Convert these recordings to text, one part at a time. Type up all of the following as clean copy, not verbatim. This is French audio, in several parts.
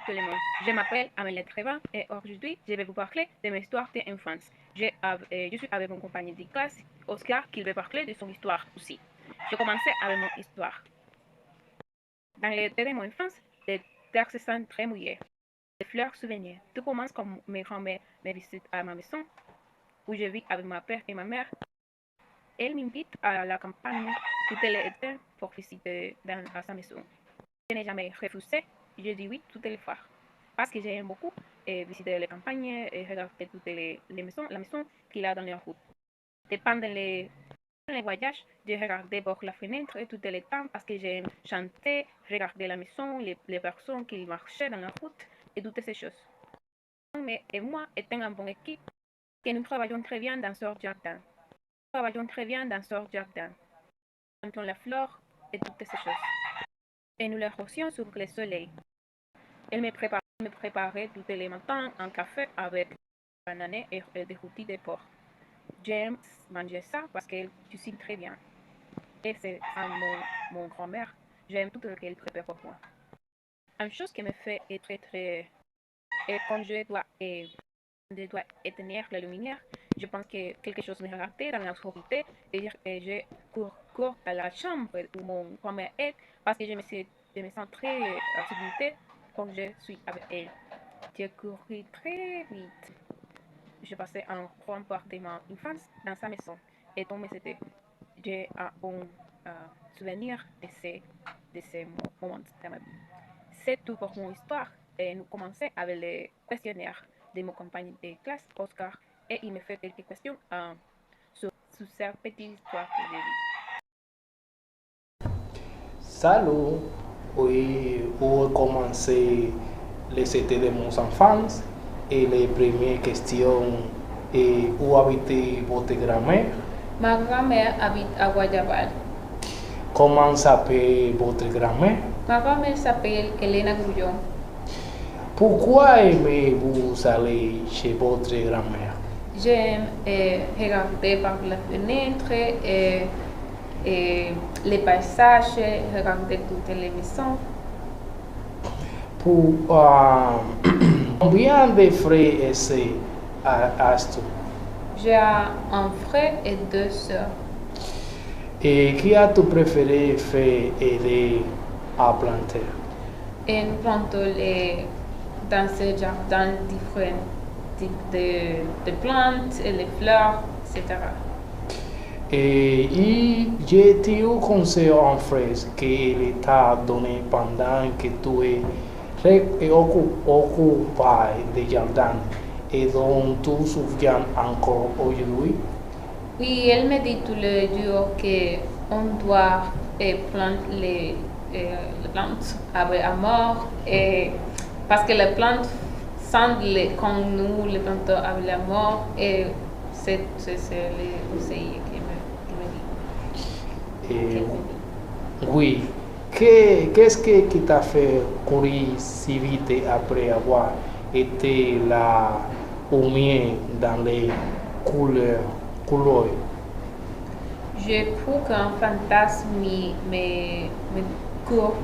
tout le monde. Je m'appelle Amélie Trevin et aujourd'hui, je vais vous parler de mes histoires d'enfance. Je suis avec mon compagnon de classe, Oscar, qui va parler de son histoire aussi. Je commençais avec mon histoire. Dans l'été de mon enfance, les terres se sentent très mouillées. Les fleurs souvenirs. Tout commence quand mes grands-mères me visitent à ma maison, où je vis avec ma père et ma mère. Elle m'invite à la campagne toutes les étés pour visiter à sa maison. Je n'ai jamais refusé, je dis oui toutes les fois. Parce que j'aime beaucoup visiter les campagnes et regarder toutes les maisons, la maison qu'il a dans la route. Et pendant les voyages, je regardais par la fenêtre tout le temps parce que j'aime chanter, regarder la maison, les personnes qui marchaient dans la route et toutes ces choses. Mais et moi étant en bonne équipe, que nous travaillons très bien dans ce jardin. Nous travaillons très bien dans ce jardin. Nous plantons la fleur et toutes ces choses. Et nous les rosions sur le soleil. Elle me préparait tous les matins un café avec banane et des rôtis de porc. J'aime manger ça parce qu'elle cuisine très bien. Et c'est mon grand-mère. J'aime tout ce qu'elle prépare pour moi. Une chose qui me fait être très... Et quand je dois éteindre la lumière, je pense que quelque chose me raté dans l'obscurité et je cours à la chambre où mon grand-mère est parce que je me sens très en sécurité quand je suis avec elle. J'ai couru très vite. Je passais un grand part de ma enfance dans sa maison et dans mes étés. J'ai un bon souvenir de ces moments de ma vie. C'est tout pour mon histoire et nous commençons avec les questionnaires de mon compagnon de classe, Oscar, et il me fait quelques questions sur cette petite histoire que j'ai vue. Salut, oui, où commencer les étés de mon enfance et les premières questions et où habite votre grand-mère? Ma grand-mère habite à Guayabal. Comment s'appelle votre grand-mère? Ma grand-mère s'appelle Elena Grullón. Pourquoi aimez-vous aller chez votre grand-mère? J'aime regarder par la fenêtre et les paysages, regarder toutes les maisons. Pour, combien de frères as-tu? J'ai un frère et deux sœurs. Et qui as-tu préféré faire aider à planter? Et nous plantons dans ce jardin différents types de plantes, et les fleurs, etc. Et j'ai-tu un conseil en phrase qu'il t'a donné pendant que tu es occupé de jardin et dont tu te souviens encore aujourd'hui? Oui, elle me dit tous les jours qu'on doit planter les plantes avec amour et parce que les plantes semblent quand nous les plantons avec l'amour et c'est le conseil Et, qu'il me dit. oui. Qu'est-ce qui t'a fait courir si vite après avoir été là au mien dans les couleurs? Je crois qu'un fantasme me court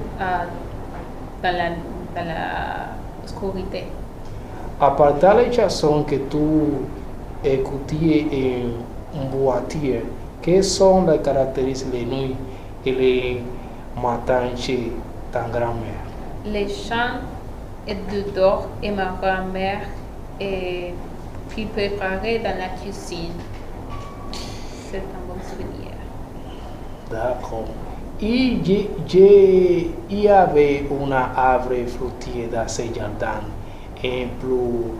dans la oscurité. À part les chansons que tu écoutais en voiture, quelles sont les caractéristiques de nuit et les matins chez ta grand-mère? Les chants et dehors et ma grand-mère et puis préparée dans la cuisine. C'est un bon souvenir. D'accord. Il y avait un arbre fruitier dans ce jardin, et plus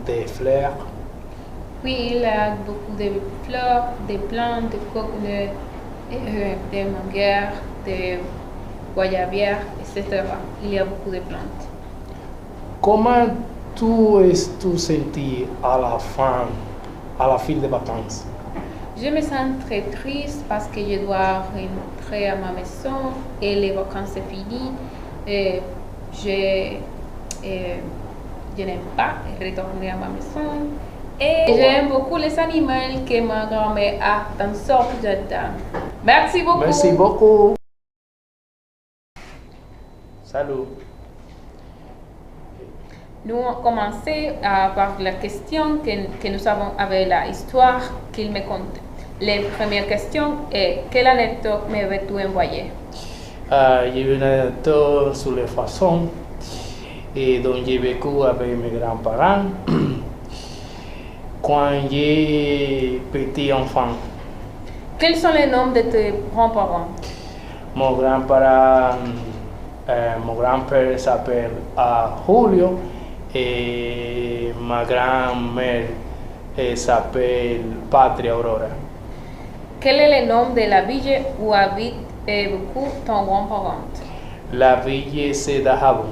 de fleurs. Oui, il y a beaucoup de fleurs, de plantes, de coconuts, de manguères, de guayabières, etc. Il y a beaucoup de plantes. Comment tu senti à la fin des vacances? Je me sens très triste parce que je dois rentrer à ma maison et les vacances sont finies. Et je n'aime pas retourner à ma maison. Et j'aime beaucoup les animaux que ma grand-mère a dans son jardin. Merci beaucoup. Merci beaucoup. Salut. Nous avons commencé par la question que nous avons avec la histoire qu'il me conte. La première question est quelle anecdote m'avais-tu envoyé? J'ai une anecdote sur les façons et dont j'ai vécu avec mes grands-parents quand j'ai petit enfant. Quels sont les noms de tes grands-parents? Mon grand-père s'appelle Julio et ma grand-mère s'appelle Patria Aurora. Quel est le nom de la ville où habite beaucoup ton grand-parent? La ville c'est Dajabón.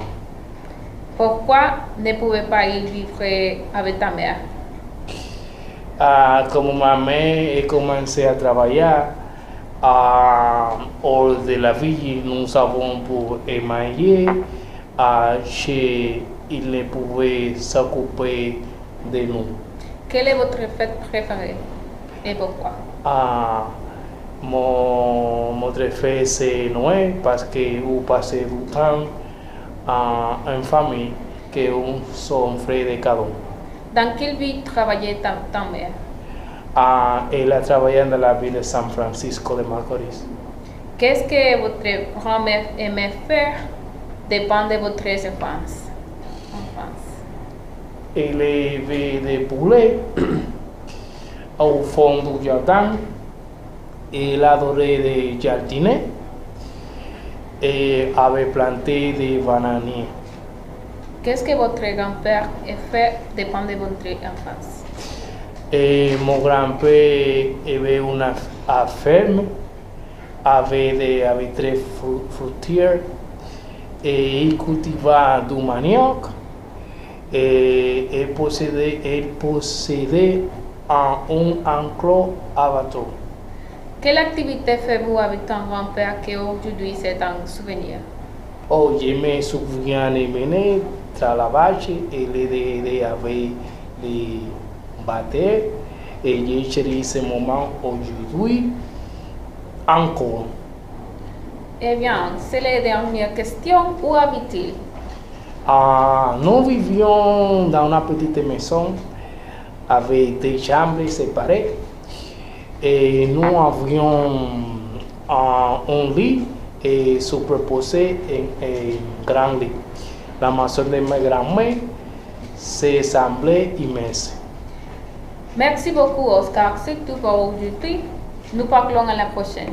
Pourquoi ne pouvais pas y vivre avec ta mère? Como ma mère a commencé à travailler hors de la ville, nous avons pour manger, il ne pouvait s'occuper de nous. Quelle est votre fête préférée et pourquoi? Notre fête c'est Noël parce que vous passez du temps en famille que nous sommes frères de cadeaux. Dans quelle ville travaillait ta mère? Elle a travaillé dans la ville de San Francisco de Macorís. Qu'est-ce que votre grand-mère aimait faire dépend de votre enfance? Elle avait des poulets au fond du jardin. Elle adorait de jardiner et avait planté des bananiers. Qu'est-ce que votre grand-père a fait dépend de votre enfance? Mon grand-père avait une ferme avec très fruitières et il cultivait du manioc et il possédait un enclos à bateau. Quelle activité faites-vous avec ton grand-père qui aujourd'hui c'est un souvenir? Oh, je me souviens de mener dans la vache et l'aider avec les bateaux et j'ai chéri ce moment aujourd'hui encore. Eh bien, c'est la dernière question. Où habite-t-il? Nous vivions dans une petite maison avec des chambres séparées et nous avions un lit et superposé un grand lit. La maison de ma grand-mère se semblait immense. Merci beaucoup, Oscar. C'est tout pour aujourd'hui. Nous parlons à la prochaine.